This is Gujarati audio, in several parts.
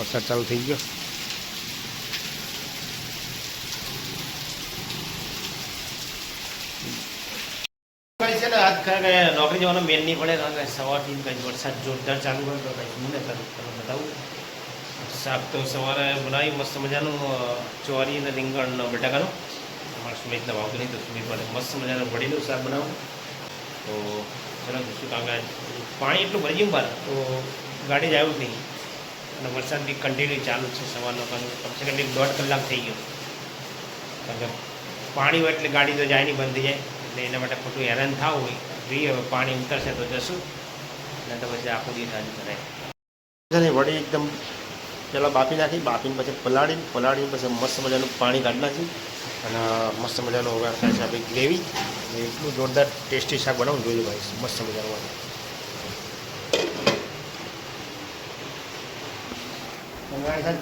વરસાદ ચાલુ થઈ ગયો. છે ને આજ નોકરી જવાનો મેન નહીં પડે કારણ કે સવારથી કંઈ વરસાદ જોરદાર ચાલુ હોય તો કંઈ હું ને તમને બતાવું. શાક તો સવારે બનાવી મસ્ત મજાનું ચોરી અને રીંગણ બટાકાનું. અમારા સુમિતના ભાવ નહીં તો સુમિત માટે મસ્ત મજાનું વડીનું શાક બનાવું. તો ચલો શું કારણ કે પાણી એટલું ભરી ગયું બહાર તો ગાડી જ આવ્યું જ નહીં અને વરસાદ બી કન્ટિન્યુ ચાલુ છે સવારનો કમસે કમ 1.5 કલાક થઈ ગયો. કારણ કે પાણી હોય એટલે ગાડી તો જાય નહીં, બંધ થઈ જાય એટલે એના માટે ખોટું હેરાન થવું હોય. જોઈએ હવે પાણી ઉતરશે તો જશું ને તો પછી આખો દિવસ આજે કરાય. વડી એકદમ પહેલાં બાફી નાખી, બાફીને પછી પલાળીને પછી મસ્ત મજાનું પાણી કાઢી નાખી અને મસ્ત મજાનું વઘાર થાય છે આપણી ગ્રેવી. એટલું જોરદાર ટેસ્ટી શાક બનાવું જોયું ભાઈ, મસ્ત મજાનું.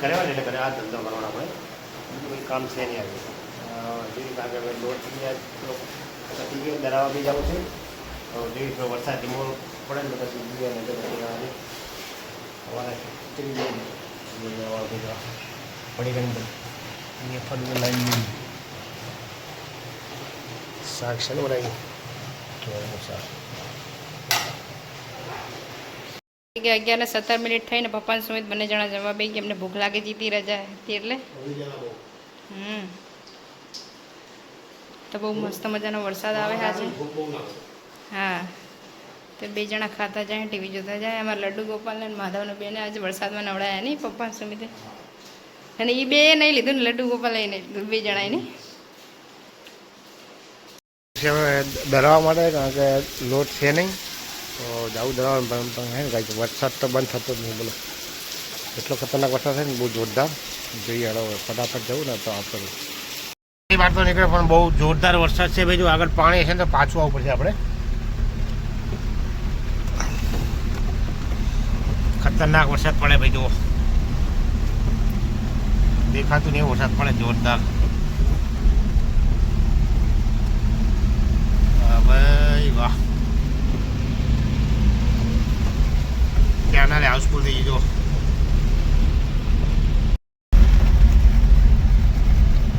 કરેવા એટલે કરે આ ધંધો કરવાનો આપણે, બીજું કંઈ કામ છે નહીં આવ્યું. જેવી કારણ કે લોટ થઈ ગયો દરાવા બી જવું છે. જેવી વરસાદ ધીમો પડે ને પછી બીજા ને પછી સવારે ખીચડી પડી ગઈ ફળ લાઈન શાક છે ને બનાવી શાક. 11:17 થઈને પપ્પા સુમિત બંને જણા જવા બે એમને ભૂખ લાગે જીતી રજા હતી એટલે તો બહુ મસ્ત મજાનો વરસાદ આવે આજે. હા તો બે જણા ખાતા જાય, ટીવી જોતા જાય. અમારા લડ્ડુ ગોપાલ ને માધવને બેને આજે વરસાદમાં નવડાયા નહીં પપ્પા સુમિતે, અને એ બે નહીં લીધું ને લડ્ડુ ગોપાલ નહીં લીધું, બે જણાએ નહીં. દરાવા માટે કારણ કે લોટ છે નહીં તો જવું દરાવાનું હે ને કાંઈ વરસાદ તો બંધ થતો જ નહીં. બોલો એટલો ખતરનાક વરસાદ છે ને, બહુ જોરદાર. જોઈએ હવે ફટાફટ જવું ને તો આપણે એ વાર તો નીકળે પણ બહુ જોરદાર વરસાદ છે ભાઈ. જો આગળ પાણી છે ને તો પાછું આવવું પડશે આપણે. ખતરનાક વરસાદ પડે ભાઈ, જુઓ દેખાતું નહીં વરસાદ પડે જોરદાર. ભાઈ વાહ, ત્યાંના હાઉસફુલ થઈ ગયો.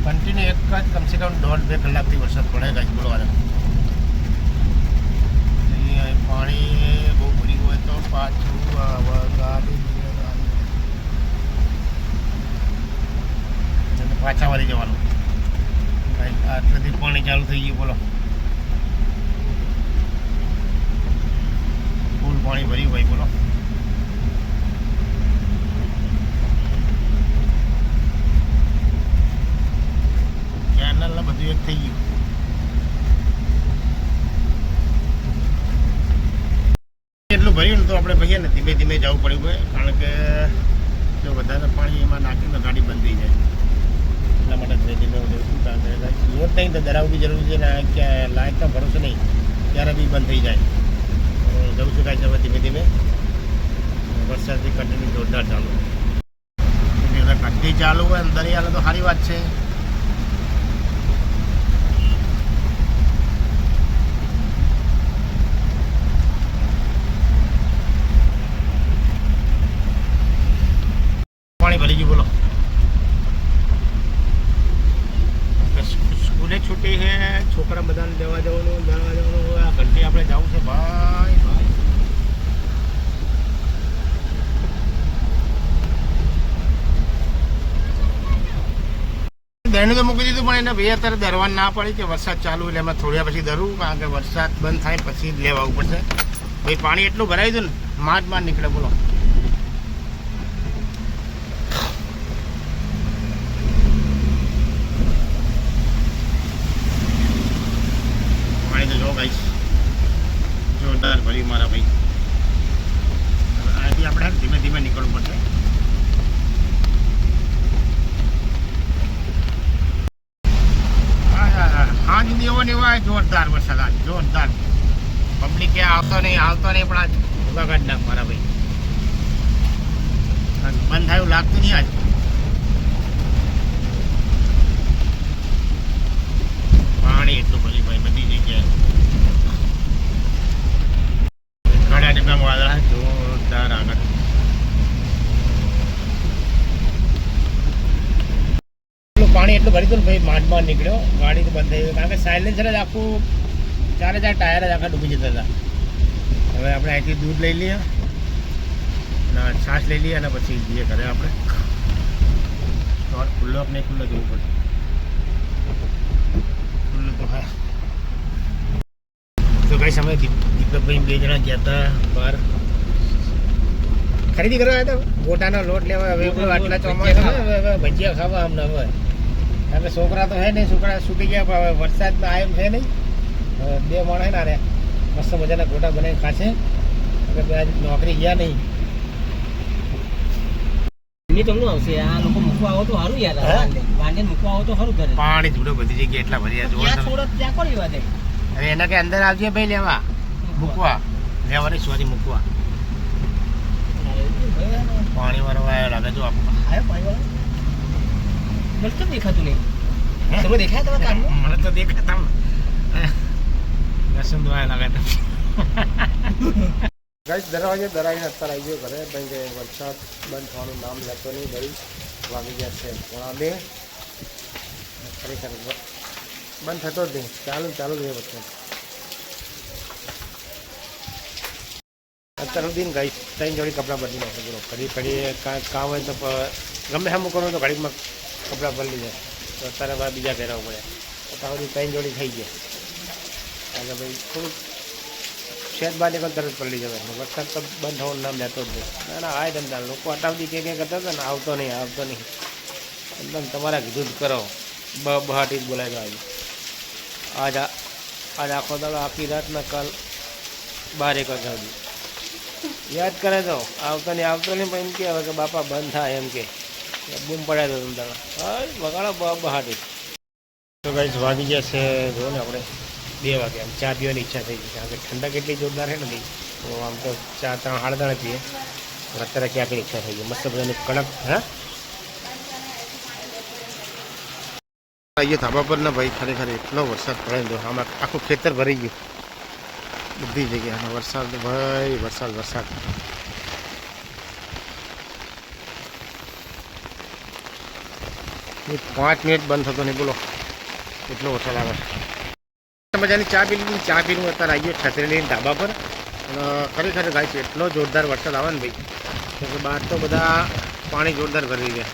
કન્ટિન્યુ એક જ કમસે કમ 1.5-2 કલાકથી વરસાદ પડે ગાઈસ. બોલવાના પાણી બહુ ભર્યું હોય તો પાછું પાછા વાળી જવાનું. આટલેથી પાણી ચાલુ થઈ ગયું. બોલો ફૂલ પાણી ભર્યું ભાઈ. બોલો કેનલ બધું એક થઈ ગયું. એટલું ભર્યું ને તો આપણે ભઈએ ને ધીમે ધીમે જવું પડ્યું હોય, કારણ કે જો વધારે પાણી એમાં નાખ્યું તો ગાડી બંધ થઈ જાય. એટલા માટે ધીમે ધીમે જવું. કારણ કે લોટ નહીં તો દરાવ બી જરૂરી છે ને, ક્યાં લાઈટ તો ભરોસો નહીં ત્યારે બી બંધ થઈ જાય. જવું છું કાંઈ હવે ધીમે ધીમે. વરસાદથી કન્ટિન્યુ જોરદાર ચાલુ. કટ્ટી ચાલુ હોય અંદર હાલે તો સારી વાત છે. પાણી ભરી ગયું. બોલો સ્કૂલે છૂટી છે, છોકરા બધાને લેવા જવાનું હોય. આ ઘંટી આપણે જવું છે ભાઈ. દરનું તો મૂકી દીધું પણ એને ભાઈ અત્યારે દરવા ના પડી કે વરસાદ ચાલુ એટલે એમાં થોડા પછી દરવું, કારણ કે વરસાદ બંધ થાય પછી જ લેવા આવવું પડશે ભાઈ. પાણી એટલું ભરાઈ દઉં ને માંડ નીકળે. બોલો પાણી તો જો ગાઈસ જોરદાર ભર્યું મારા ભાઈ. અહીંથી આપણે ધીમે ધીમે નીકળવું પડશે. આજ દેવો ને એવા જોરદાર વરસાદ, આજ જોરદાર. પબ્લિક કે આવતો નહીં પણ આજ ભૂગા કાઢ નાખ મારા ભાઈ. બંધ થાય એવું લાગતું નહીં આજ. પાણી એટલું ભરી ભાઈ બધી જગ્યાએ. ઘણા ટીપા વાદળા જોરદાર આગળ. પાણી એટલું ભરી હતું ને ભાઈ માંડ નીકળ્યો, ગાડી તો બંધ થઈ ગઈ, કારણ કે સાયલેન્સર જ આખું 4 ટાયર જ આખા ડૂબી જતા હતા. હવે આપણે અહીંથી દૂધ લઈ લઈએ અને છાશ લઈ લઈએ અને પછી જઈએ ઘરે આપણે. ખુલ્લો આપણે ખુલ્લો જવું પડે, ખુલ્લો તો હા. તો કઈ સમય દીપકભાઈ 2 જણા ગયા હતા બહાર ખરીદી કરવા આવ્યા હતા, ગોટાનો લોટ લેવા. હવે આટલા ચોમાસા હવે ભજીયા ખાવા અમને હવે, કારણ કે છોકરા તો હે નહીં, છોકરા છૂટી ગયા, પણ હવે વરસાદમાં આવ્યો છે નહીં. 2 માણસ ના રહ્યા, મસ્ત મજાના ગોટા બનાવીને ખાશે. આજ નોકરી ગયા નહીં. તમને આવશે આ લોકો મૂકવા આવો તો સારું યાર, વાંડે મૂકવા આવો તો સારું ઘરે. પાણી જોડે બધી જગ્યાએ એટલા ભર્યા ત્યાં કોણ લેવા દે? અરે એના કે અંદર આવજે ભાઈ લેવા, મૂકવા લેવાની સોરી મૂકવા. પાણી વાળો આવ્યો લાગે જો આવ્યો પાણી વાળો મને તો દેખાતું નહીં. તમે દેખાય તમે કામમાં? મને તો દેખાતા દર્શન તો આવ્યા લાગે. ગાઈસ દરવાજે દરાઈને અત્યારે આવી ગયો ઘરે, કારણ કે વરસાદ બંધ થવાનું નામ લેતો નહીં. ભાઈ વાગી ગયા છે 1:30. ખરેખર બંધ થતો જ નહીં, ચાલુ જ રહે વચ્ચે. અત્યાર સુધી ગાઈસ 3 જોડી કપડાં બદલી નાખે બોલો. ઘડી કામ હોય તો ગમે સામું કરો તો ઘડીમાં કપડાં બદલી જાય. તો અત્યારે બીજા પહેરવા પડે. અત્યાર સુધી 3 જોડી થઈ ગયા. કારણ કે ભાઈ થોડુંક શેર બહાર નીકળ તરત પલળી જવાય. વરસાદ તો બંધ થવાનું નામ લેતો જ નહીં. ના આ ધંધા લોકો અટાવતી ક્યાં કરતા હતા ને, આવતો નહીં એકદમ તમારા કીધું જ કરો, બહાટી જ બોલાય. આજ આખો દાડો આખી રાતના કાલ 12 વાગ્યા સુધી યાદ કરે તો આવતો નહીં પણ એમ કે હવે કે બાપા બંધ થાય એમ કે બૂમ પડાય તો તમે હા વગાડો બહાટી. તો ગાઈસ વાગી ગયા છે જો ને આપણે 2 વાગે. આમ ચા પીવાની ઈચ્છા થઈ ગઈ, કારણ કે ઠંડક એટલી જોરદાર છે નથી. તો આમ તો ચા 3-3 પીએ, અત્યારે ક્યાંક ઈચ્છા થઈ ગઈ મસ્ત બધાની કડક. હા આવીએ ધાબા પર ને ભાઈ, ખરેખર એટલો વરસાદ પડે ને આમાં આખું ખેતર ભરી ગયું બધી જગ્યાએ. વરસાદ ભાઈ વરસાદ 5 મિનિટ બંધ થતો નહીં બોલો, એટલો વરસાદ આવે. મજાની ચા પી લીધી, ચા પીનું અત્યારે આવી ગયો છત્રી લઈને ધાબા પર. ખરેખર ગાય છે એટલો જોરદાર વરસાદ આવે ને ભાઈ, કે બહાર તો બધા પાણી જોરદાર ભરી ગયા.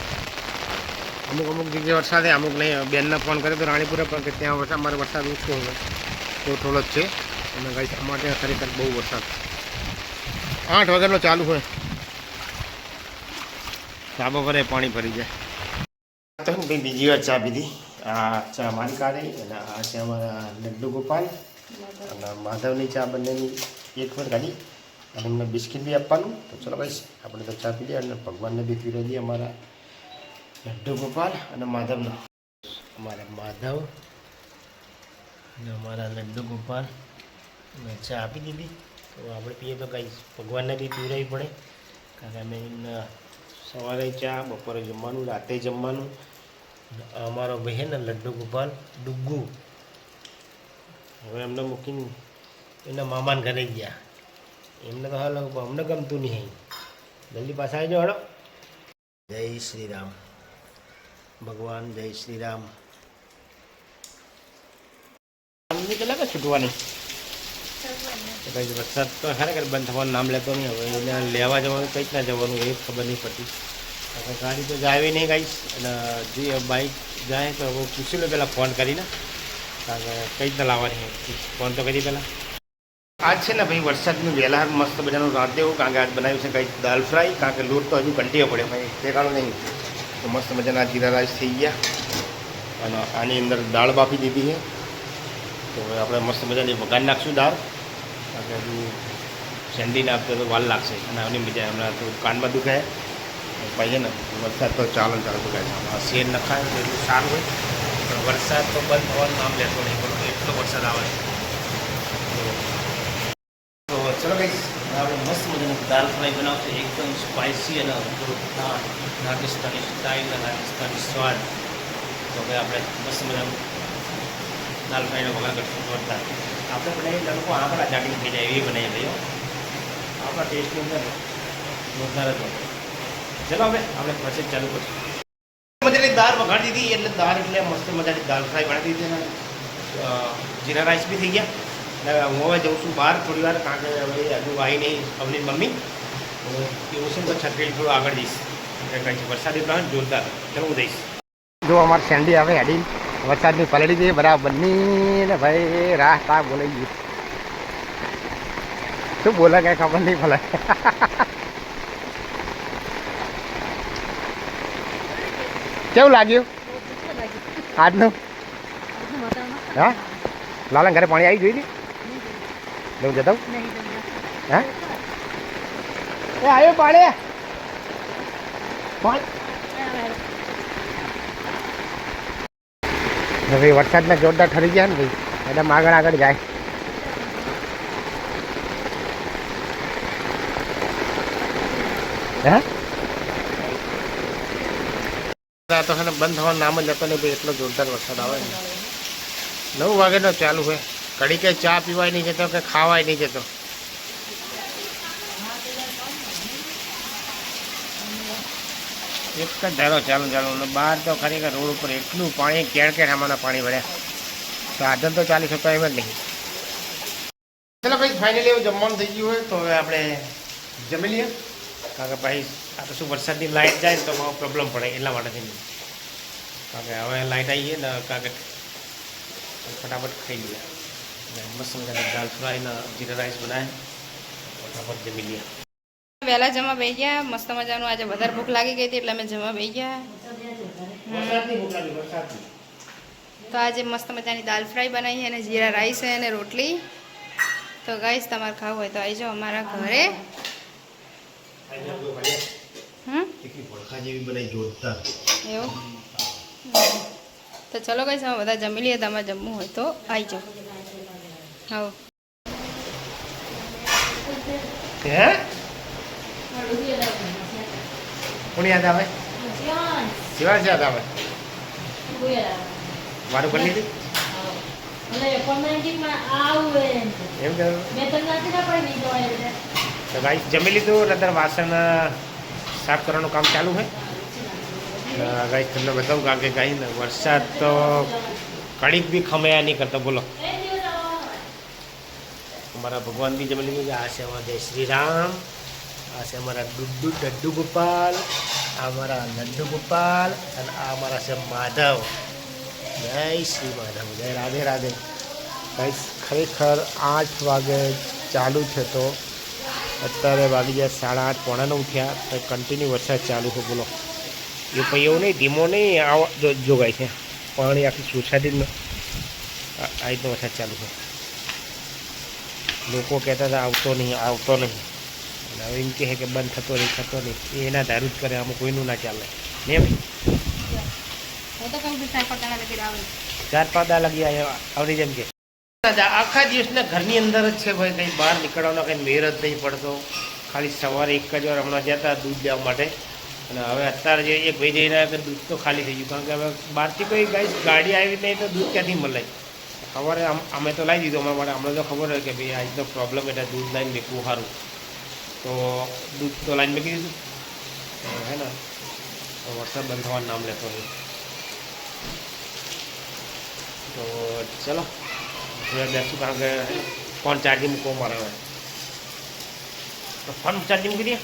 અમુક જગ્યાએ વરસાદ અમુક નહીં. બેનને ફોન કર્યો તો રાણીપુરા પર, કે ત્યાં અમારે વરસાદ ઓછો હોય તો થોડો જ છે. અને ગાય અમારે ત્યાં ખરેખર બહુ વરસાદ 8 વાગ્યાનો ચાલુ હોય, ધાબા પર પાણી ભરી જાય. તો ભાઈ બીજી વાર ચા પીધી. આ ચા મારી કાઢી અને આ છે અમારા લડ્ડુ ગોપાલ અને માધવની ચા બંનેની એક વાર કાઢી અને એમને બિસ્કિટ બી આપવાનું. તો ચલો ભાઈ આપણે તો ચા પી દઈએ અને ભગવાનને બી પીવડાવી દઈએ અમારા લડ્ડુ ગોપાલ અને માધવનો. અમારા માધવ અને અમારા લડ્ડુ ગોપાલ મેં ચા આપી દીધી. તો આપણે પીએ તો કંઈ ભગવાનને બી પીવડાવવી પડે, કારણ કે અમે સવારે ચા, બપોરે જમવાનું, રાતે જમવાનું. અમારો ભાઈ ને લડ્ડુ ગોપાલ ડુગ્ગુ, હવે એમને મૂકીને એના મામાને ઘરે ગયા. એમને તો હાલ અમને ગમતું નહીં. જલ્દી પાછા આવી જાઓ. હડો. જય શ્રી રામ ભગવાન, જય શ્રી રામ. કેટલા કે છૂટવાની વરસાદ તો ખરેખર બંધ થવાનું નામ લેતો નહીં. હવે એને લેવા જવાનું કંઈ જ ના જવાનું એ ખબર નહીં પડતી. ગાડી તો જાય નહીં ગાઈશ, અને જે બાઇક જાય તો હું પૂછી લો પહેલાં ફોન કરીને, કારણ કે કઈ રીતના લાવવાની ફોન તો કરી પહેલાં. આજ છે ને ભાઈ વરસાદનું વહેલા મસ્ત બધાનું રાત દેવું, કારણ કે આજ બનાવ્યું છે કંઈક દાલ ફ્રાય, કારણ કે લોટ તો હજુ કંટીઓ પડે ભાઈ ઠેકાણું નહીં. તો મસ્ત મજાના જીરા રાઈસ થઈ ગયા અને આની અંદર દાળ બાફી દીધી છે. તો હવે આપણે મસ્ત મજાની વઘાર નાખશું દાળ, કારણ કે હજુ સેન્ડીને આપતો તો વાર લાગશે અને આની મજા હમણાં તો કાનમાં દુખાય ભાઈ છે ને. વરસાદ તો ચાલો દુખાય છે, આમાં શેર નખાય તો એટલું સારું હોય, પણ વરસાદ તો બંધ થવાનું નામ લેતો નહીં બોલો, એટલો વરસાદ આવે. તો ચલો ભાઈ આપણે મસ્ત મજાનું દાલ ફ્રાય બનાવશું, એકદમ સ્પાઇસી અને રાજસ્થાની સ્ટાઇલ અને રાજસ્થાની સ્વાદ. તો ભાઈ આપણે મસ્ત મજાનું દાલ ફ્રાયનો વઘાર કરશું જોરદાર. આપણે બનાવીએ લોકો આપણા ચાટણી થઈ જાય એવી બનાવી લઈએ, આપણા ટેસ્ટની અંદર જોરદાર જ હોય. ચલો હવે આપણે પ્રોસેસ ચાલુ કરશું. પેલી દાળ વઘાડી દીધી એટલે દાળ એટલે મસ્ત મજાની દાળ ફ્રાય બનાવી દીધી અને જીરા રાઈસ બી થઈ ગયા. એટલે હું હવે જઉં છું બહાર થોડી વાર, કારણ કે હવે હજુ આવી નહીં અવની મમ્મી. એવું છે તો છત્રી થોડું આગળ જઈશ. કંઈ છે વરસાદી પ્લાન જોરદાર, એટલે હું જઈશ. જો અમારે સેન્ડી આવે હેડી વરસાદની પલળી ગઈ બરાબરની ને ભાઈ રાહ તા બોલાઈ ગઈ. શું બોલે કઈ ખબર નહીં પડે. કેવું લાગ્યું આજનું? હા, લાલા ઘરે પાણી આવી ગયું ને હું જતા હા એ આવ્યો પાણી. ભાઈ વરસાદના જોરદાર ઠરી ગયા ને ભાઈ, એટલે આગળ આગળ જાય. હે તો છે ને બંધ થવાનું નામ જ જતો નહીં ભાઈ, એટલો જોરદાર વરસાદ આવે ને. 9 વાગ્યાનો ચાલુ હોય, કડી કે ચા પીવાય નહીં જતો કે ખાવાય નહીં જતો. એક જ ધારો ચાલુ ને બહાર તો ખરેખર રોડ ઉપર એટલું પાણી કેળ આમાંના પાણી ભર્યા, સાધન તો ચાલી શકતો એમ જ નહીં. ચાલો ભાઈ ફાઇનલી એવું જમવાનું થઈ ગયું હોય તો હવે આપણે જમી લઈએ, કારણ કે ભાઈ આ તો શું વરસાદની લાઇટ જાય ને તો બહુ પ્રોબ્લેમ પડે એટલા માટે થઈ. કારણ કે હવે લાઇટ આવી ગઈ ને, કારણ કે ફટાફટ ખાઈ લઈએ. મસ્ત મજાના દાલ ફ્રાય ને જીરા રાઈસ બનાવે, ફટાફટ જમી લઈએ. વહેલા જમવા બેસી ગયા, મસ્ત મજાનું. આજે વધારે ભૂખ લાગી ગઈ હતી એટલે અમે જમવા બેસી ગયા. તો આજે મસ્ત મજાની દાલ ફ્રાય બનાવી અને જીરા રાઈસ અને રોટલી. તો ગાઈસ તમારે ખાવું હોય તો આવી જાઓ અમારા ઘરે. એવું તો ચલો ગાઈસ અમે બધા જમી લઈએ, તમારે જમવું હોય તો આવી જાઓ. હા કોણ યાદ આવે? શિવાંશ યાદ આવે. મારું કરી લીધું એમ તો ગાઈસ જમી લીધું. અત્યારે વાસણ સાફ કરવાનું કામ ચાલુ છે. ગાઈસ તમને બતાવું, કારણ કે ગાઈ ને વરસાદ તો કડીક બી ખમયા નહીં કરતો. બોલો, અમારા ભગવાન બી જમી લીધું. આ છે અમારા જય શ્રી રામ, આ છે અમારા ડડ્ડુ ગોપાલ, આ અમારા નંદુ ગોપાલ અને આ અમારા છે માધવ. જય શ્રી માધવ, જય રાધે રાધે. ગાઈસ ખરેખર 8 વાગે ચાલુ છે તો અત્યારે વાગી જાય 8:30 પોણા 9 થયા તો કન્ટિન્યુ વરસાદ ચાલુ છે. બોલો, એ પછી એવું નહીં, ધીમો નહીં, આવો જોગાય છે પાણી આખી સોસાયટી આ રીતનો વરસાદ ચાલુ છે. લોકો કહેતા હતા આવતો નહીં આવતો નહીં, અને હવે એમ કહે કે બંધ થતો નહીં થતો નહીં. એ એના ધારું જ કરે, આમાં કોઈનું ના ચાલે ને ભાઈ. 4-5 દા લગી આવડી જેમ કે આખા દિવસના ઘરની અંદર જ છે ભાઈ, કંઈ બહાર નીકળવાનો કંઈ મેર જ નહીં પડતો. ખાલી સવારે એક જ વાર હમણાં જતા દૂધ લેવા માટે, અને હવે અત્યારે જે એક ભાઈ જઈ રહ્યા કે દૂધ તો ખાલી થઈ ગયું, કારણ કે હવે બહારથી કોઈ ગાડી આવી નહીં તો દૂધ ક્યાંથી મળે. સવારે અમે તો લાવી દીધું અમારા માટે, અમને તો ખબર હોય કે ભાઈ આજનો પ્રોબ્લેમ એટલે દૂધ લાઈને મેકવું સારું, તો દૂધ તો લાઈને મેકી દીધું હે ને. તો વરસાદ બંધ થવાનું નામ લેતો નહીં. તો ચલો બેસું, કારણ કે ફોન ચાર્જિંગ મૂકવો મારે હવે. તો ફોન ચાર્જિંગ મૂકી દઈએ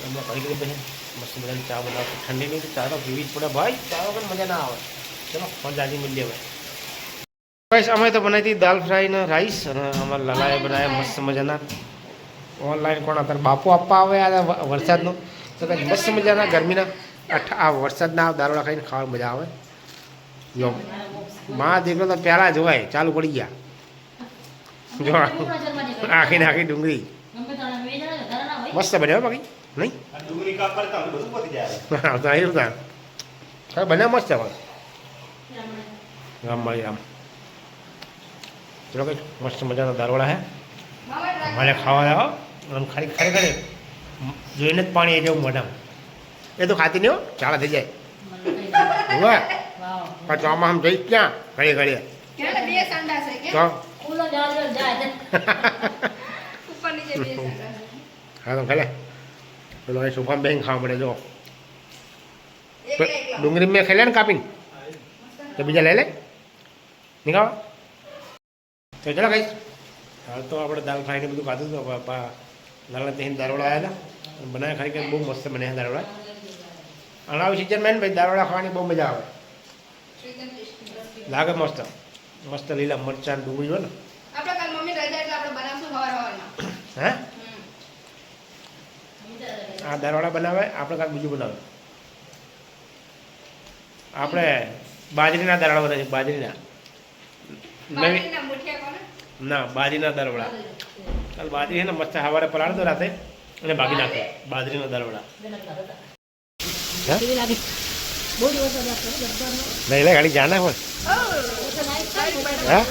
હમણાં કરી દઈએ. પછી મસ્ત મજાની ચા બનાવશું, ઠંડી નહીં તો ચા તો પીવી જ પડે ભાઈ, ચા વગર મજા ના આવે. ચલો ફોન ચાર્જિંગ મૂકી દઈએ હવે. ગાઈસ અમે તો બનાવી હતી દાલ ફ્રાય ને રાઈસ, અને અમારા લાલાએ બનાવ્યા મસ્ત મજાના. ઓનલાઈન કોણ અત્યારે બાપુ આપવા આવે આ વરસાદનો, તો કંઈક મસ્ત મજાના ગરમીના આ વરસાદના દારોડા ખાઈને ખાવાની મજા આવે. જો માં દીકરો તો પહેલાં જોવાય ચાલુ પડી ગયા. જો આખી ને આખી ડુંગળી મસ્ત બન્યો બાકી નહીં બન્યા મસ્ત હવે રામ મળી રામ. ચલો કંઈક મસ્ત મજાના દારોડા હે અમારે ખાવા આવો. આમ ખરેખર જોઈને જ પાણી આવી જવું મોઢામાં. એ તો ખાતી નહીં હો, ચાળા થઈ જાય. પણ ચોમાં આમ જઈશ ક્યાં ઘડીએ ઘડીએ તો હા તો ખાલે પેલો અહીં સોફામાં બેન ખાવા મળે. જો ડુંગળી મેં ખાઈ લે ને કાપીને તો બીજા લઈ લે નીકળો તો ચાલો કઈ હાલ તો આપણે દાલ ફ્રાય ને બધું ખાધું હતું પપ્પા દાલના ત્યાં દાળવડા આવ્યા હતા બનાવ્યા ખરી કે બહુ મસ્ત બન્યા દાળવડા અને આવી સિઝન મેન ભાઈ દાળવડા ખાવાની બહુ મજા આવે લાગે મસ્ત મસ્ત લીલા મરચાં ડુંગળી હોય ને આપણે કાલ મમ્મી રજા એટલે આપણે બનાવશું સવારમાં હે આ દાળવડા બનાવે આપણે કાંઈક બીજું બનાવે આપણે બાજરીના દાળવડા બનાવીએ બાજરીના બાજરીના મુઠિયા કોને ના બાજરીના દાળવડા કાલ બાજરી છે ને મસ્ત સવારે પલાળ દો રાતે અને ભાગી નાખો બાજરીના દાળવડા નહીં લે ગાડી જાના હોય હા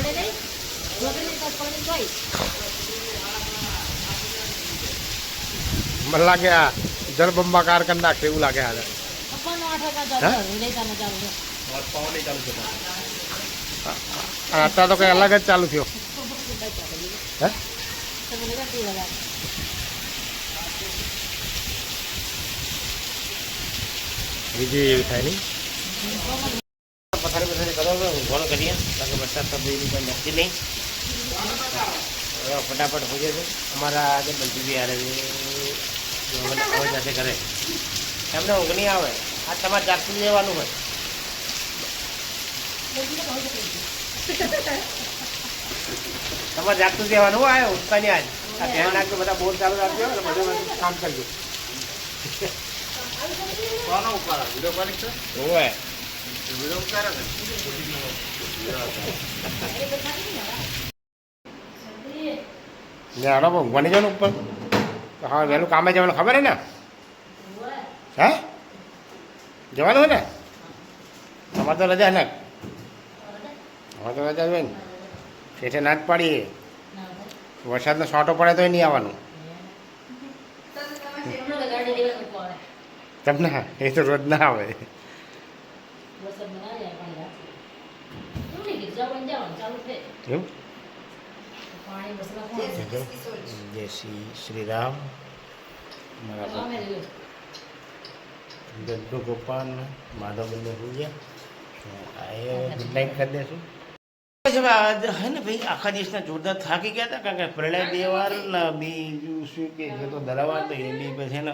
મને લાગે આ જળબંબાકાર કરી નાખે એવું લાગે હાલ અત્યારે તો કઈ અલગ જ ચાલુ થયો હે બીજી એવી થાય નહીં પથારી પથારી કરો ઊંઘવાનું કરીએ કારણ કે વરસાદ તો કોઈ નક્કી નહીં ફટાફટ હોય છે અમારા આજે બધી બી આવે જશે ઘરે એમને ઊંઘ નહીં આવે આ તમારે જાગતું રહેવાનું હોય તમારે જાગતું રહેવાનું હોય આ ઉઠવાની આજ આ ધ્યાન રાખજો બધા બોલ ચાલુ રાખજો અને બધા કામ કરજો કોનો ઉપર વિડીયો કોલિંગ છે ઓય વિડીયો ઉતારે ને આડો ઊંઘવાની જવાનું ઉપર હા વહેલું કામે જવાનું ખબર હે ને હે જવાનું હોય ને અમારે તો રજા ને અમારે તો રજા હોય ને શેઠે ના જ પાડીએ વરસાદનો છાંટો પડે તો નહીં આવવાનું તમને એ તો રોજ ના આવે એવું જય શ્રી રામ મારા ગડ્ડુ ગોપાલ માધવ બંને હોઈ ગયા ગુડ નાઇટ કરી દેશું હે ને ભાઈ આખા દિવસના જોરદાર થાકી ગયા હતા કારણ કે પ્રણય દેવાર ને બીજું શું કે છે તો દલાવાર તો એ બી પછી ને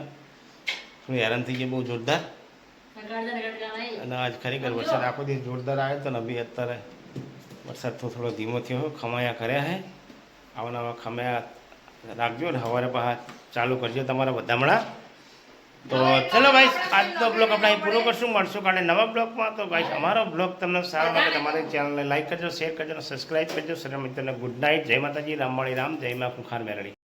શું હેરાન થઈ ગયા બહુ જોરદાર અને આજ ખરેખર વરસાદ આખો દિવસ જોરદાર આવ્યો હતો ને બી અત્યારે વરસાદ તો થોડો ધીમો થયો ખમાયા કર્યા હે આવા નવા ખમાયા રાખજો ને સવારે પાછા ચાલુ કરજો તમારા બધામણા તો ચલો ભાઈ આજનો બ્લોગ આપણે અહીં પૂરો કરશું મળશું કાલે નવા બ્લોગમાં તો ભાઈ અમારો બ્લોગ તમને સારો લાગે તમારી ચેનલને લાઈક કરજો શેર કરજો અને સબસ્ક્રાઈબ કરજો સર મિત્રોને ગુડ નાઇટ જય માતાજી રામવાળી રામ જય મા કુખાર મેરડી